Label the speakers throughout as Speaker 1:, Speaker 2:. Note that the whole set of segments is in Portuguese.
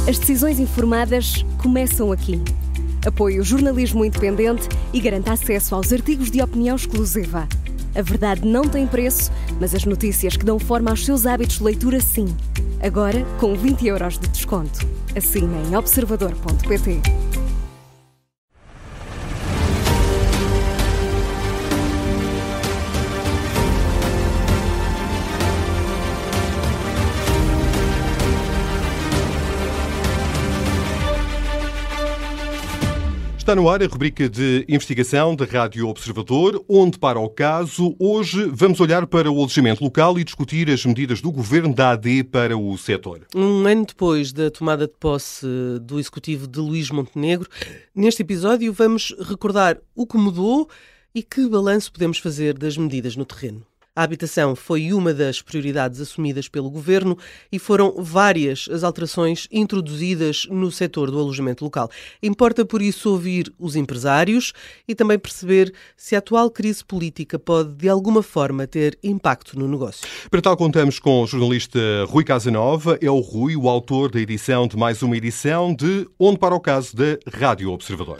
Speaker 1: As decisões informadas começam aqui. Apoie o jornalismo independente e garanta acesso aos artigos de opinião exclusiva. A verdade não tem preço, mas as notícias que dão forma aos seus hábitos de leitura, sim. Agora, com 20 € de desconto. Assine em observador.pt.
Speaker 2: Está no ar a rubrica de investigação da Rádio Observador, onde para o caso, hoje vamos olhar para o alojamento local e discutir as medidas do Governo da AD para o setor.
Speaker 3: Um ano depois da tomada de posse do Executivo de Luís Montenegro, neste episódio vamos recordar o que mudou e que balanço podemos fazer das medidas no terreno. A habitação foi uma das prioridades assumidas pelo Governo e foram várias as alterações introduzidas no setor do alojamento local. Importa, por isso, ouvir os empresários e também perceber se a atual crise política pode, de alguma forma, ter impacto no negócio.
Speaker 2: Para tal, contamos com o jornalista Rui Casanova. É o Rui, o autor da edição de mais uma edição de Onde para o Caso da Rádio Observador.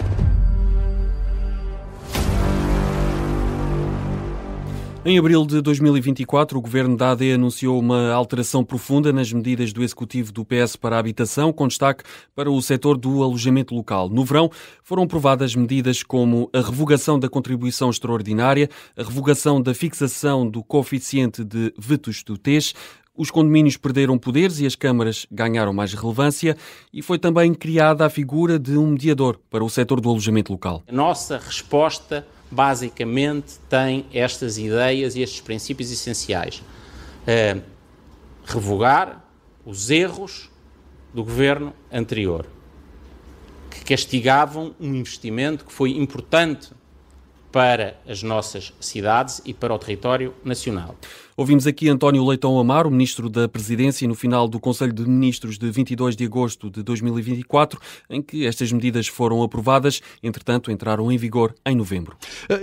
Speaker 4: Em abril de 2024, o Governo da AD anunciou uma alteração profunda nas medidas do Executivo do PS para a habitação, com destaque para o setor do alojamento local. No verão, foram aprovadas medidas como a revogação da contribuição extraordinária, a revogação da fixação do coeficiente de vetustez. Os condomínios perderam poderes e as câmaras ganharam mais relevância e foi também criada a figura de um mediador para o setor do alojamento local.
Speaker 5: A nossa resposta basicamente tem estas ideias e estes princípios essenciais. Revogar os erros do governo anterior, que castigavam um investimento que foi importante para as nossas cidades e para o território nacional.
Speaker 4: Ouvimos aqui António Leitão Amaro, Ministro da Presidência, no final do Conselho de Ministros de 22 de agosto de 2024, em que estas medidas foram aprovadas, entretanto entraram em vigor em novembro.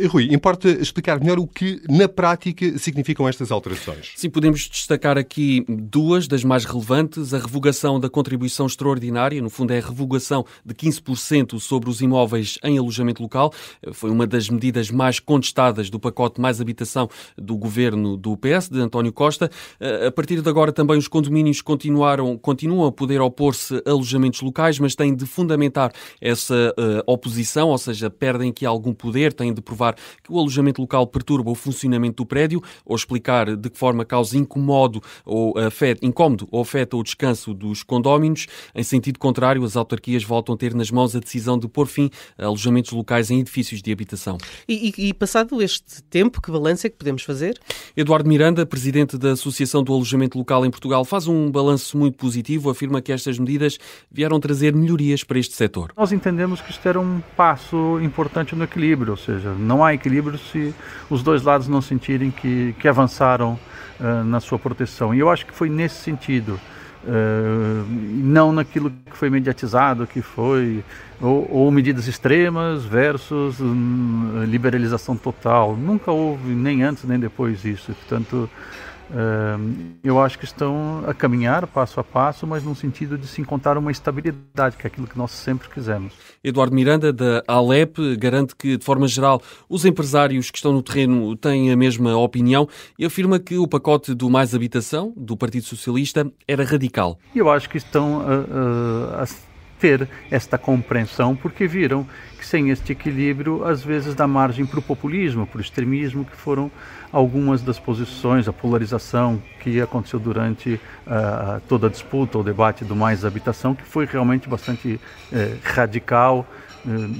Speaker 2: Rui, importa explicar melhor o que na prática significam estas alterações?
Speaker 4: Sim, podemos destacar aqui duas das mais relevantes. A revogação da contribuição extraordinária, no fundo é a revogação de 15% sobre os imóveis em alojamento local. Foi uma das medidas mais contestadas do pacote Mais Habitação do Governo do PS, de António Costa. A partir de agora também os condomínios continuam a poder opor-se a alojamentos locais, mas têm de fundamentar essa oposição, ou seja, perdem aqui algum poder, têm de provar que o alojamento local perturba o funcionamento do prédio ou explicar de que forma causa incômodo ou afeta o descanso dos condóminos. Em sentido contrário, as autarquias voltam a ter nas mãos a decisão de pôr fim a alojamentos locais em edifícios de habitação.
Speaker 3: E passado este tempo, que balanço é que podemos fazer?
Speaker 4: Eduardo Miranda, presidente da Associação do Alojamento Local em Portugal, faz um balanço muito positivo, afirma que estas medidas vieram trazer melhorias para este setor.
Speaker 6: Nós entendemos que isto era um passo importante no equilíbrio, ou seja, não há equilíbrio se os dois lados não sentirem que avançaram na sua proteção. E eu acho que foi nesse sentido. Não naquilo que foi mediatizado, que foi ou medidas extremas versus liberalização total. Nunca houve, nem antes nem depois isso. Portanto, eu acho que estão a caminhar passo a passo, mas no sentido de se encontrar uma estabilidade, que é aquilo que nós sempre quisemos.
Speaker 4: Eduardo Miranda, da ALEP, garante que, de forma geral, os empresários que estão no terreno têm a mesma opinião e afirma que o pacote do Mais Habitação, do Partido Socialista, era radical.
Speaker 6: Eu acho que estão a ter esta compreensão, porque viram que sem este equilíbrio, às vezes dá margem para o populismo, para o extremismo, que foram algumas das posições, a polarização que aconteceu durante toda a disputa, o debate do Mais Habitação, que foi realmente bastante radical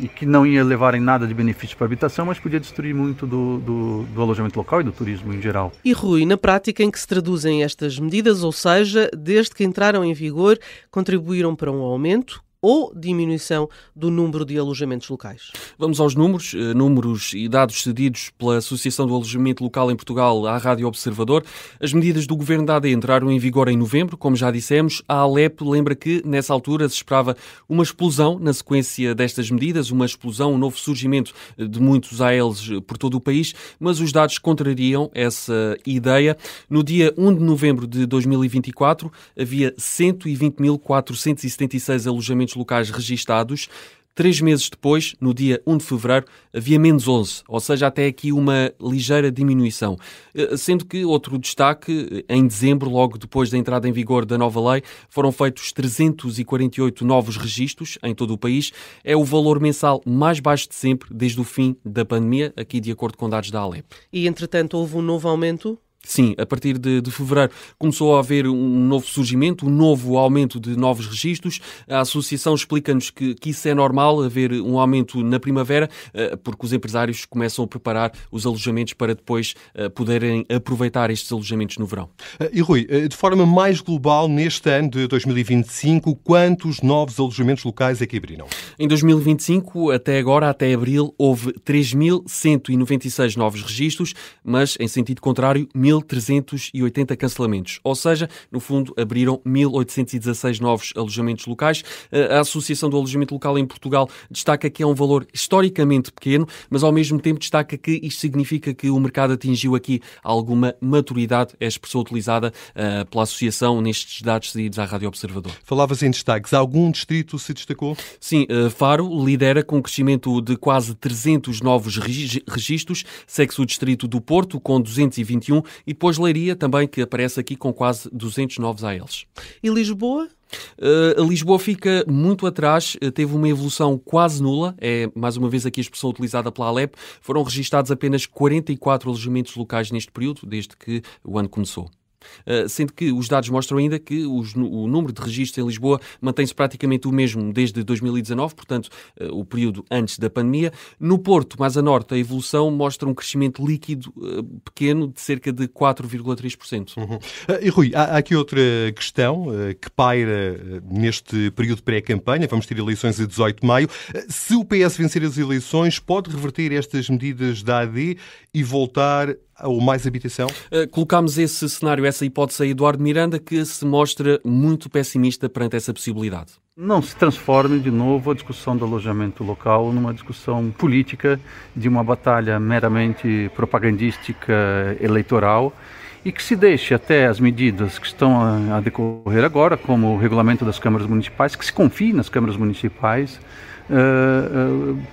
Speaker 6: e que não ia levar em nada de benefício para a habitação, mas podia destruir muito do alojamento local e do turismo em geral.
Speaker 3: E Rui, na prática em que se traduzem estas medidas, ou seja, desde que entraram em vigor, contribuíram para um aumento ou diminuição do número de alojamentos locais?
Speaker 4: Vamos aos números. Números e dados cedidos pela Associação do Alojamento Local em Portugal à Rádio Observador. As medidas do Governo da AD entraram em vigor em novembro, como já dissemos. A ALEP lembra que, nessa altura, se esperava uma explosão na sequência destas medidas, uma explosão, um novo surgimento de muitos ALs por todo o país, mas os dados contrariam essa ideia. No dia 1 de novembro de 2024, havia 120.476 alojamentos locais registados. 3 meses depois, no dia 1 de fevereiro, havia menos 11, ou seja, até aqui uma ligeira diminuição. Sendo que outro destaque, em dezembro, logo depois da entrada em vigor da nova lei, foram feitos 348 novos registros em todo o país. É o valor mensal mais baixo de sempre desde o fim da pandemia, aqui de acordo com dados da ALEP.
Speaker 3: E, entretanto, houve um novo aumento?
Speaker 4: Sim, a partir de fevereiro começou a haver um novo surgimento, um novo aumento de novos registros. A Associação explica-nos que isso é normal, haver um aumento na primavera, porque os empresários começam a preparar os alojamentos para depois poderem aproveitar estes alojamentos no verão.
Speaker 2: E Rui, de forma mais global, neste ano de 2025, quantos novos alojamentos locais é que abriram?
Speaker 4: Em 2025, até agora, até abril, houve 3.196 novos registros, mas, em sentido contrário, 1.380 cancelamentos. Ou seja, no fundo, abriram 1.816 novos alojamentos locais. A Associação do Alojamento Local em Portugal destaca que é um valor historicamente pequeno, mas ao mesmo tempo destaca que isto significa que o mercado atingiu aqui alguma maturidade, é a expressão utilizada pela Associação nestes dados cedidos à Rádio Observador.
Speaker 2: Falavas em destaques. Algum distrito se destacou?
Speaker 4: Sim, Faro lidera com um crescimento de quase 300 novos registros, segue-se o distrito do Porto com 221 e depois Leiria também, que aparece aqui com quase 200 novos ALs.
Speaker 3: E Lisboa?
Speaker 4: Lisboa fica muito atrás, teve uma evolução quase nula, é mais uma vez aqui a expressão utilizada pela ALEP, foram registados apenas 44 alojamentos locais neste período, desde que o ano começou. Sendo que os dados mostram ainda que o número de registros em Lisboa mantém-se praticamente o mesmo desde 2019, portanto, o período antes da pandemia. No Porto, mais a norte, a evolução mostra um crescimento líquido pequeno de cerca de 4,3%.
Speaker 2: E Rui, há aqui outra questão que paira neste período pré-campanha, vamos ter eleições a 18 de maio. Se o PS vencer as eleições, pode reverter estas medidas da AD e voltar ou mais habitação?
Speaker 4: Colocámos esse cenário, essa hipótese a Eduardo Miranda, que se mostra muito pessimista perante essa possibilidade.
Speaker 6: Não se transforme de novo a discussão do alojamento local numa discussão política de uma batalha meramente propagandística eleitoral e que se deixe até as medidas que estão a decorrer agora, como o regulamento das câmaras municipais, que se confie nas câmaras municipais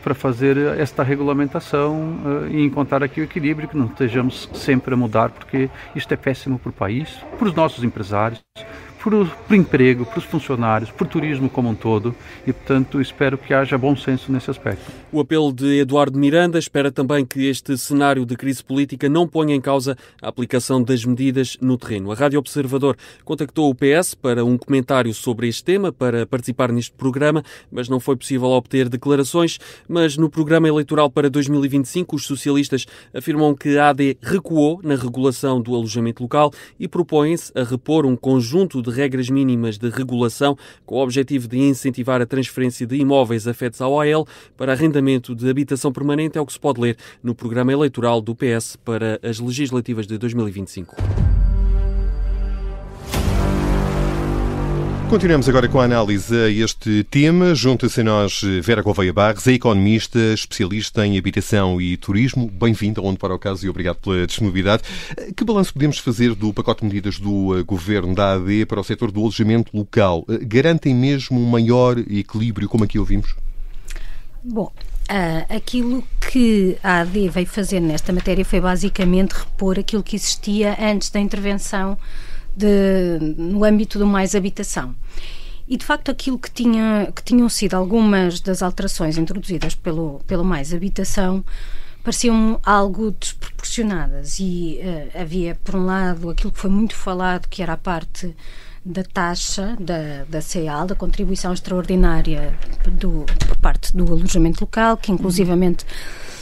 Speaker 6: para fazer esta regulamentação e encontrar aqui o equilíbrio, que não estejamos sempre a mudar, porque isto é péssimo para o país, para os nossos empresários, para o emprego, para os funcionários, para o turismo como um todo e, portanto, espero que haja bom senso nesse aspecto.
Speaker 4: O apelo de Eduardo Miranda espera também que este cenário de crise política não ponha em causa a aplicação das medidas no terreno. A Rádio Observador contactou o PS para um comentário sobre este tema, para participar neste programa, mas não foi possível obter declarações. Mas no programa eleitoral para 2025, os socialistas afirmam que a AD recuou na regulação do alojamento local e propõem-se a repor um conjunto de regras mínimas de regulação com o objetivo de incentivar a transferência de imóveis afetos ao AL para arrendamento de habitação permanente, é o que se pode ler no programa eleitoral do PS para as legislativas de 2025.
Speaker 2: Continuamos agora com a análise a este tema. Junta-se a nós Vera Gouveia Barros, é economista, especialista em habitação e turismo. Bem-vindo ao Onde para o Caso e obrigado pela disponibilidade. Que balanço podemos fazer do pacote de medidas do Governo da AD para o setor do alojamento local? Garantem mesmo um maior equilíbrio, como aqui ouvimos?
Speaker 7: Bom, aquilo que a AD veio fazer nesta matéria foi basicamente repor aquilo que existia antes da intervenção no âmbito do Mais Habitação. E, de facto, aquilo que tinham sido algumas das alterações introduzidas pelo Mais Habitação pareciam algo desproporcionadas e havia, por um lado, aquilo que foi muito falado, que era a parte da taxa da CEAL, da contribuição extraordinária por parte do alojamento local, que inclusivamente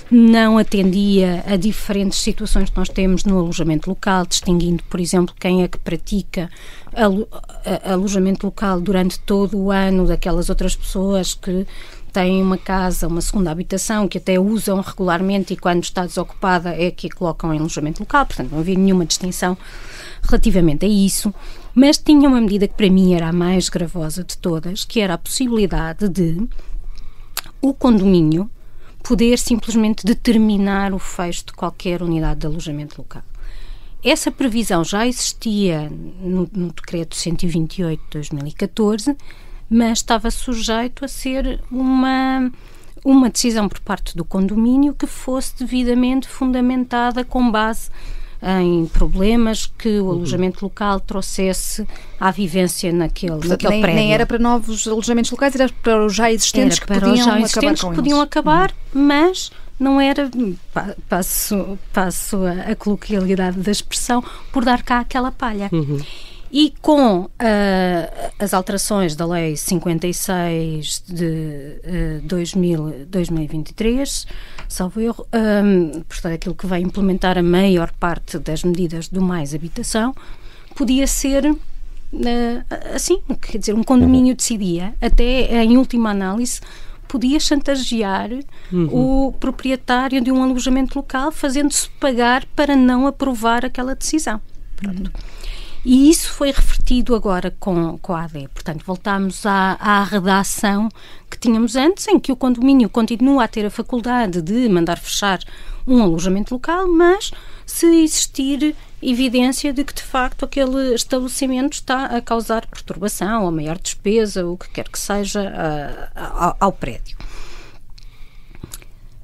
Speaker 7: não atendia a diferentes situações que nós temos no alojamento local, distinguindo, por exemplo, quem é que pratica alojamento local durante todo o ano daquelas outras pessoas que têm uma casa, uma segunda habitação, que até usam regularmente e quando está desocupada é que a colocam em alojamento local. Portanto, não havia nenhuma distinção relativamente a isso, mas tinha uma medida que para mim era a mais gravosa de todas, que era a possibilidade de o condomínio poder simplesmente determinar o fecho de qualquer unidade de alojamento local. Essa previsão já existia no Decreto 128 de 2014, mas estava sujeito a ser uma decisão por parte do condomínio que fosse devidamente fundamentada com base em problemas que o alojamento local trouxesse à vivência naquele prédio.
Speaker 8: Nem era para novos alojamentos locais, era para os já existentes que podiam acabar
Speaker 7: mas não era, passo a coloquialidade da expressão, por dar cá aquela palha. E com as alterações da Lei 56 de 2023, salvo erro, portanto, aquilo que vai implementar a maior parte das medidas do Mais Habitação, podia ser assim, quer dizer, um condomínio decidia, até em última análise, podia chantagear o proprietário de um alojamento local, fazendo-se pagar para não aprovar aquela decisão. Pronto. E isso foi refletido agora com a AD. Portanto, voltámos à redação que tínhamos antes, em que o condomínio continua a ter a faculdade de mandar fechar um alojamento local, mas se existir evidência de que, de facto, aquele estabelecimento está a causar perturbação ou maior despesa, o que quer que seja, ao prédio.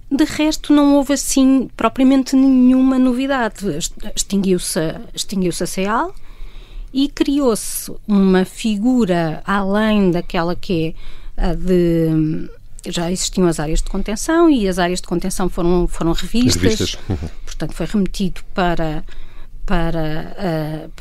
Speaker 7: De resto, não houve, assim, propriamente nenhuma novidade. Extinguiu-se a CEAL, e criou-se uma figura além daquela que é a de... Já existiam as áreas de contenção e as áreas de contenção foram revistas. Portanto, foi remetido para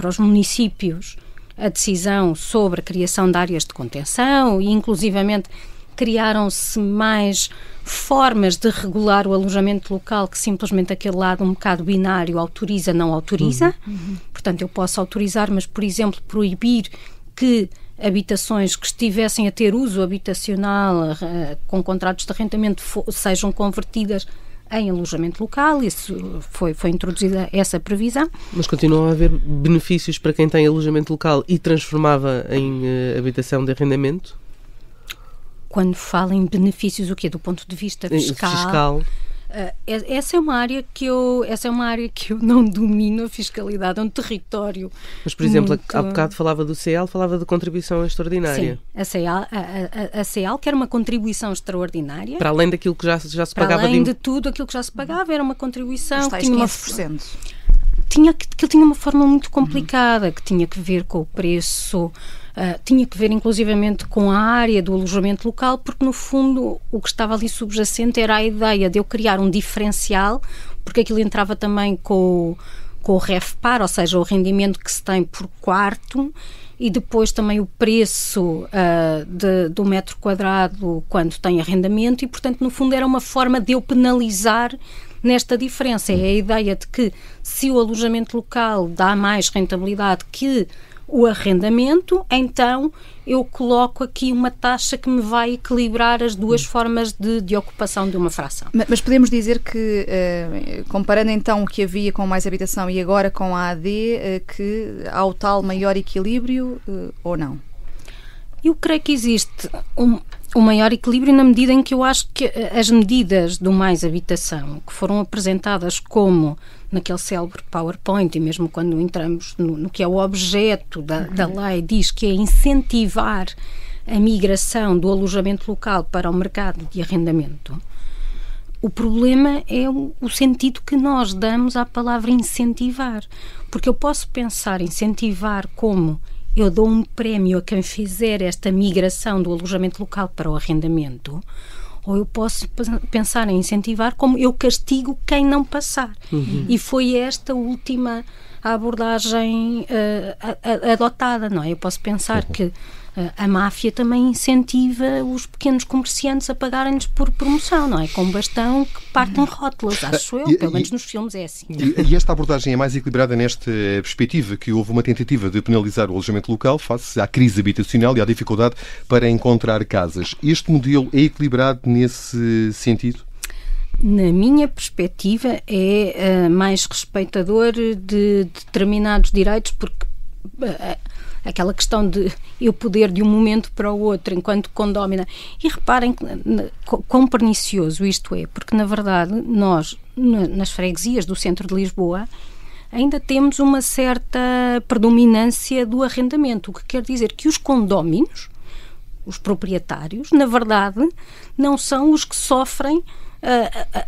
Speaker 7: os municípios a decisão sobre a criação de áreas de contenção e, inclusivamente, criaram-se mais formas de regular o alojamento local que simplesmente aquele lado um bocado binário autoriza, não autoriza. Portanto, eu posso autorizar, mas, por exemplo, proibir que habitações que estivessem a ter uso habitacional com contratos de arrendamento sejam convertidas em alojamento local. Isso foi introduzida essa previsão.
Speaker 3: Mas continuam a haver benefícios para quem tem alojamento local e transformava em habitação de arrendamento?
Speaker 7: Quando falo em benefícios, o quê? Do ponto de vista fiscal. Essa é uma área que eu não domino, a fiscalidade é um território.
Speaker 3: Mas, por exemplo, há bocado falava do CEAL, falava de contribuição extraordinária.
Speaker 7: Sim, a CEAL que era uma contribuição extraordinária.
Speaker 3: Para além daquilo que já se pagava.
Speaker 7: Para além de tudo aquilo que já se pagava, era uma contribuição
Speaker 8: que tinha 15%.
Speaker 7: Que tinha uma forma muito complicada, que tinha que ver com o preço, tinha que ver inclusivamente com a área do alojamento local, porque no fundo o que estava ali subjacente era a ideia de eu criar um diferencial, porque aquilo entrava também com o REFPAR, ou seja, o rendimento que se tem por quarto, e depois também o preço do metro quadrado quando tem arrendamento, e portanto no fundo era uma forma de eu penalizar nesta diferença. É a ideia de que se o alojamento local dá mais rentabilidade que o arrendamento, então eu coloco aqui uma taxa que me vai equilibrar as duas formas de ocupação de uma fração.
Speaker 8: Mas podemos dizer que, comparando então o que havia com Mais Habitação e agora com a AD, que há o tal maior equilíbrio ou não?
Speaker 7: Eu creio que existe um maior equilíbrio na medida em que eu acho que as medidas do Mais Habitação, que foram apresentadas como naquele célebre PowerPoint, e mesmo quando entramos no que é o objeto da lei, diz que é incentivar a migração do alojamento local para o mercado de arrendamento. O problema é o sentido que nós damos à palavra incentivar, porque eu posso pensar incentivar como eu dou um prémio a quem fizer esta migração do alojamento local para o arrendamento, ou eu posso pensar em incentivar como eu castigo quem não passar. E foi esta última a abordagem adotada, não é? Eu posso pensar que a máfia também incentiva os pequenos comerciantes a pagarem-lhes por promoção, não é? Com bastão que partem rótulas, acho eu, pelo menos nos filmes é assim.
Speaker 2: E esta abordagem é mais equilibrada nesta perspectiva, que houve uma tentativa de penalizar o alojamento local face à crise habitacional e à dificuldade para encontrar casas. Este modelo é equilibrado nesse sentido?
Speaker 7: Na minha perspectiva, é mais respeitador de determinados direitos, porque aquela questão de eu poder de um momento para o outro enquanto condómina. E reparem quão pernicioso isto é, porque na verdade nós, nas freguesias do centro de Lisboa, ainda temos uma certa predominância do arrendamento, o que quer dizer que os condóminos, os proprietários, na verdade, não são os que sofrem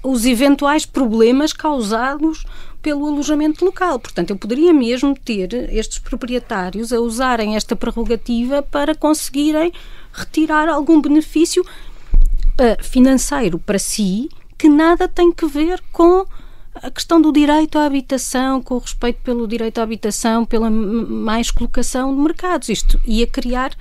Speaker 7: os eventuais problemas causados pelo alojamento local. Portanto, eu poderia mesmo ter estes proprietários a usarem esta prerrogativa para conseguirem retirar algum benefício financeiro para si, que nada tem que ver com a questão do direito à habitação, com o respeito pelo direito à habitação, pela mais colocação de mercados. Isto ia criar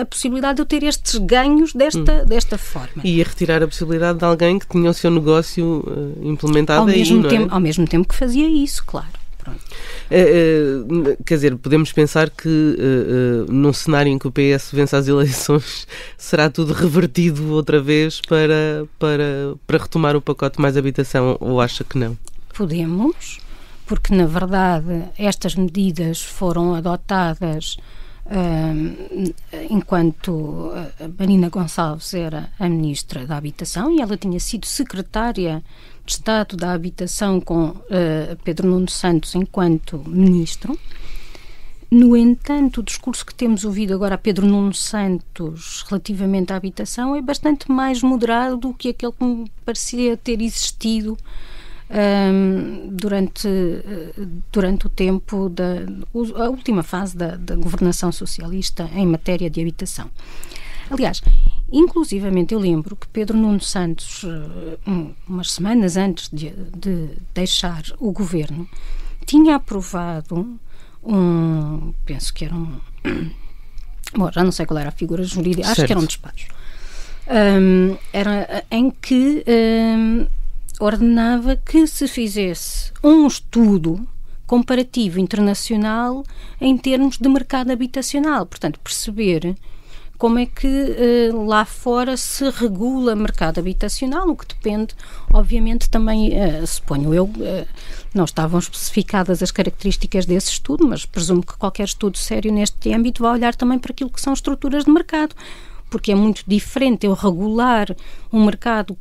Speaker 7: a possibilidade de eu ter estes ganhos desta forma.
Speaker 3: E ia retirar a possibilidade de alguém que tinha o seu negócio implementado aí, não é?
Speaker 7: Ao mesmo tempo que fazia isso, claro. Pronto.
Speaker 3: Quer dizer, podemos pensar que num cenário em que o PS vence as eleições será tudo revertido outra vez para retomar o pacote Mais Habitação, ou acha que não?
Speaker 7: Podemos, porque na verdade estas medidas foram adotadas enquanto a Marina Gonçalves era a Ministra da Habitação e ela tinha sido Secretária de Estado da Habitação com Pedro Nuno Santos enquanto Ministro. No entanto, o discurso que temos ouvido agora a Pedro Nuno Santos relativamente à habitação é bastante mais moderado do que aquele que me parecia ter existido durante o tempo a última fase da governação socialista em matéria de habitação. Aliás, inclusivamente eu lembro que Pedro Nuno Santos, umas semanas antes de deixar o governo, tinha aprovado penso que era bom, já não sei qual era a figura jurídica, acho que era um despacho, em que ordenava que se fizesse um estudo comparativo internacional em termos de mercado habitacional, portanto, perceber como é que lá fora se regula mercado habitacional, o que depende, obviamente, também, suponho eu, não estavam especificadas as características desse estudo, mas presumo que qualquer estudo sério neste âmbito vai olhar também para aquilo que são estruturas de mercado, porque é muito diferente eu regular um mercado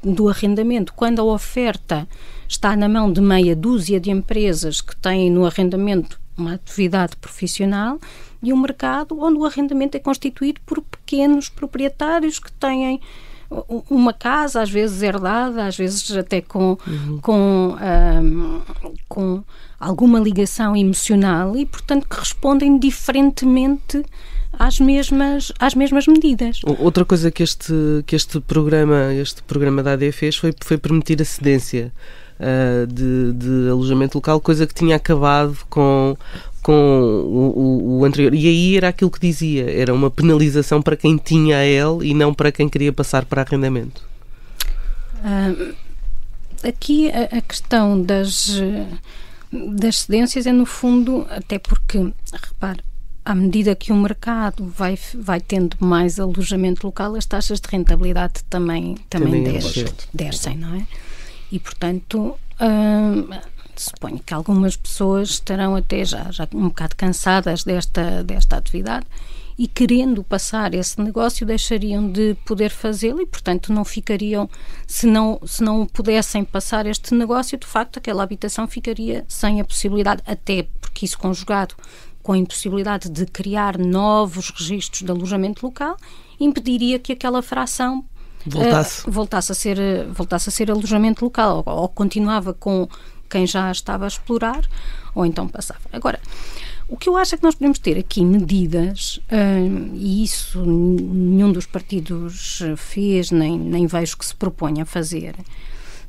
Speaker 7: do arrendamento quando a oferta está na mão de meia dúzia de empresas que têm no arrendamento uma atividade profissional e um mercado onde o arrendamento é constituído por pequenos proprietários que têm uma casa, às vezes herdada, às vezes até com alguma ligação emocional e, portanto, que respondem diferentemente às mesmas medidas.
Speaker 3: Outra coisa que este programa da AD fez foi permitir a cedência de alojamento local, coisa que tinha acabado com o anterior. E aí era aquilo que dizia, era uma penalização para quem tinha a ele e não para quem queria passar para arrendamento.
Speaker 7: Aqui a questão das cedências é, no fundo, até porque, repare, à medida que o mercado vai tendo mais alojamento local, as taxas de rentabilidade também descem, não é? E, portanto, suponho que algumas pessoas estarão até já um bocado cansadas desta atividade e, querendo passar esse negócio, deixariam de poder fazê-lo e, portanto, não ficariam, se não pudessem passar este negócio, de facto, aquela habitação ficaria sem a possibilidade, até porque isso conjugado com a impossibilidade de criar novos registros de alojamento local, impediria que aquela fração voltasse a ser alojamento local, ou continuava com quem já estava a explorar, ou então passava. Agora, o que eu acho é que nós podemos ter aqui medidas, e isso nenhum dos partidos fez, nem vejo que se proponha a fazer,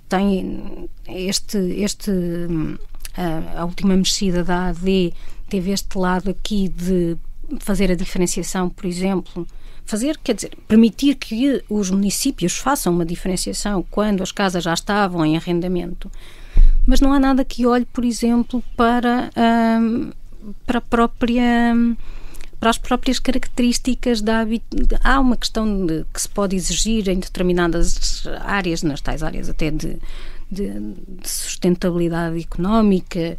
Speaker 7: tem a última mexida da AD teve este lado aqui de fazer a diferenciação, por exemplo, permitir que os municípios façam uma diferenciação quando as casas já estavam em arrendamento. Mas não há nada que olhe, por exemplo, para as próprias características da habitação. Há uma questão que se pode exigir em determinadas áreas, nas tais áreas até de sustentabilidade económica,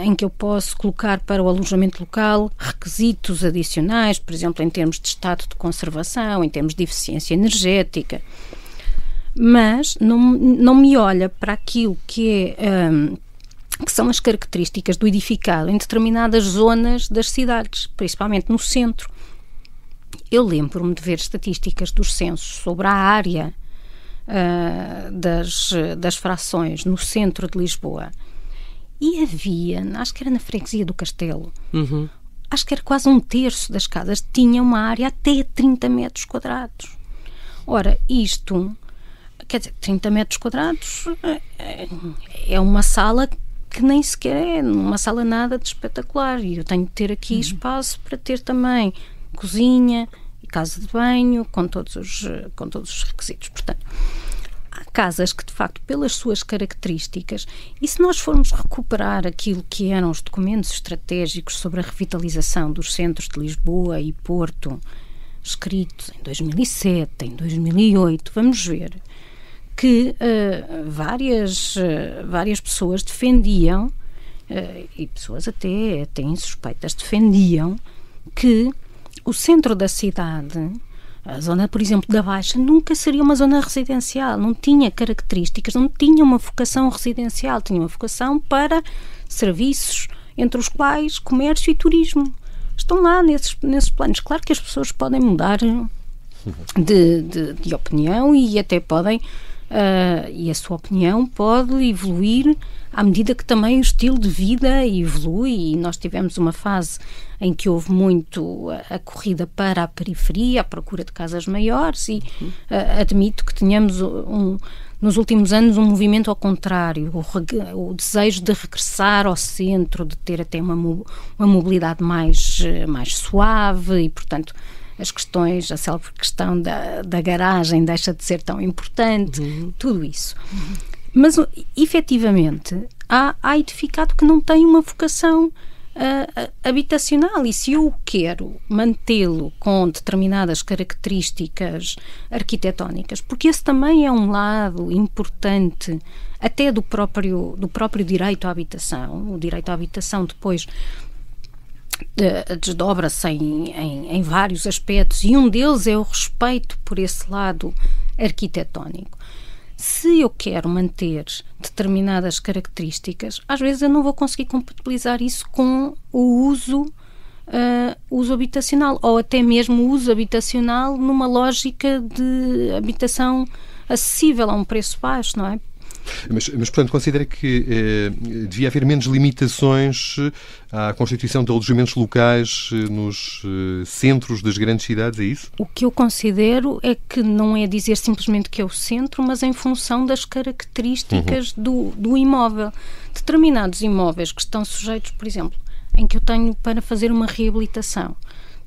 Speaker 7: em que eu posso colocar para o alojamento local requisitos adicionais, por exemplo, em termos de estado de conservação, em termos de eficiência energética, mas não me olha para aquilo que são as características do edificado em determinadas zonas das cidades, principalmente no centro. Eu lembro-me de ver estatísticas dos censos sobre a área das frações no centro de Lisboa. E havia, acho que era na freguesia do Castelo, acho que era quase 1/3 das casas tinha uma área até 30 metros quadrados. Ora, isto, quer dizer, 30 metros quadrados é uma sala que nem sequer é uma sala nada de espetacular, e eu tenho de ter aqui espaço para ter também cozinha e casa de banho com todos os requisitos. Portanto, há casas que, de facto, pelas suas características, e se nós formos recuperar aquilo que eram os documentos estratégicos sobre a revitalização dos centros de Lisboa e Porto, escritos em 2007, em 2008, vamos ver que várias pessoas defendiam, e pessoas até insuspeitas, defendiam que o centro da cidade, a zona, por exemplo, da Baixa, nunca seria uma zona residencial, não tinha características, não tinha uma vocação residencial, tinha uma vocação para serviços, entre os quais comércio e turismo. Estão lá nesses planos. Claro que as pessoas podem mudar de opinião e até podem, e a sua opinião pode evoluir à medida que também o estilo de vida evolui, e nós tivemos uma fase em que houve muito a corrida para a periferia, a procura de casas maiores, e admito que tenhamos nos últimos anos um movimento ao contrário, o desejo de regressar ao centro, de ter até uma mobilidade mais suave, e portanto as questões, a célebre questão da garagem deixa de ser tão importante, tudo isso. Mas, efetivamente, há edificado que não tem uma vocação habitacional, e se eu quero mantê-lo com determinadas características arquitetónicas, porque esse também é um lado importante até do próprio direito à habitação. O direito à habitação depois desdobra-se em vários aspectos, e um deles é o respeito por esse lado arquitetónico. Se eu quero manter determinadas características, às vezes eu não vou conseguir compatibilizar isso com o uso habitacional, ou até mesmo o uso habitacional numa lógica de habitação acessível a um preço baixo, não é?
Speaker 2: Mas portanto, considera que devia haver menos limitações à constituição de alojamentos locais nos centros das grandes cidades, é isso?
Speaker 7: O que eu considero é que não é dizer simplesmente que é o centro, mas em função das características do imóvel. Determinados imóveis que estão sujeitos, por exemplo, em que eu tenho para fazer uma reabilitação,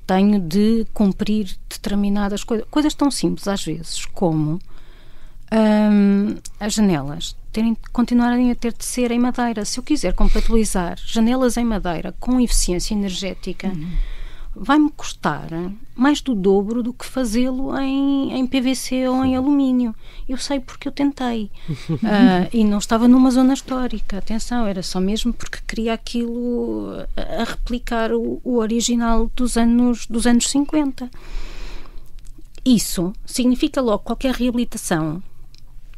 Speaker 7: tenho de cumprir determinadas coisas tão simples às vezes como as janelas continuarem a ter de ser em madeira. Se eu quiser compatibilizar janelas em madeira com eficiência energética, vai-me custar mais do dobro do que fazê-lo em PVC ou em alumínio. Eu sei porque eu tentei. E não estava numa zona histórica, atenção, era só mesmo porque queria aquilo a replicar o original dos anos 50. Isso significa logo que qualquer reabilitação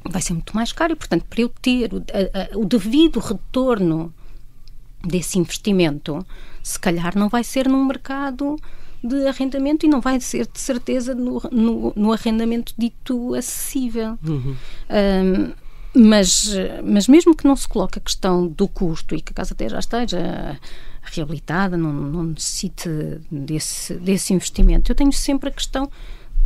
Speaker 7: vai ser muito mais caro, e portanto, para eu ter o devido retorno desse investimento, se calhar não vai ser num mercado de arrendamento, e não vai ser de certeza no arrendamento dito acessível. Mas mesmo que não se coloque a questão do custo e que a casa até já esteja reabilitada, não necessite desse investimento, eu tenho sempre a questão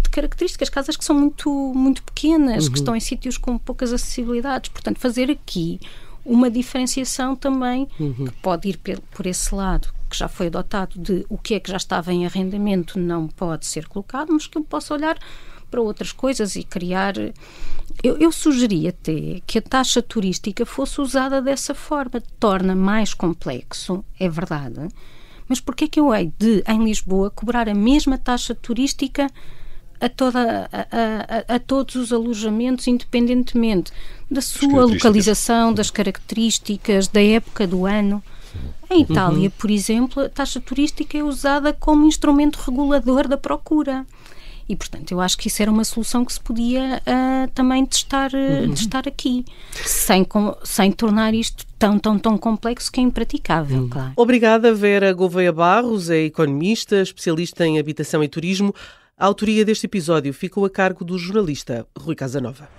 Speaker 7: de características, casas que são muito, muito pequenas, que estão em sítios com poucas acessibilidades. Portanto, fazer aqui uma diferenciação também que pode ir por esse lado, que já foi adotado, de o que é que já estava em arrendamento não pode ser colocado, mas que eu possa olhar para outras coisas e criar... Eu sugeria até que a taxa turística fosse usada dessa forma. Torna mais complexo, é verdade, mas porquê é que eu hei de, em Lisboa, cobrar a mesma taxa turística a todos os alojamentos, independentemente da sua localização, das características, da época do ano? Em Itália, por exemplo, a taxa turística é usada como instrumento regulador da procura. E, portanto, eu acho que isso era uma solução que se podia também testar aqui, sem tornar isto tão complexo que é impraticável, claro.
Speaker 3: Obrigada, Vera Gouveia Barros, é economista, especialista em habitação e turismo. A autoria deste episódio ficou a cargo do jornalista Rui Casanova.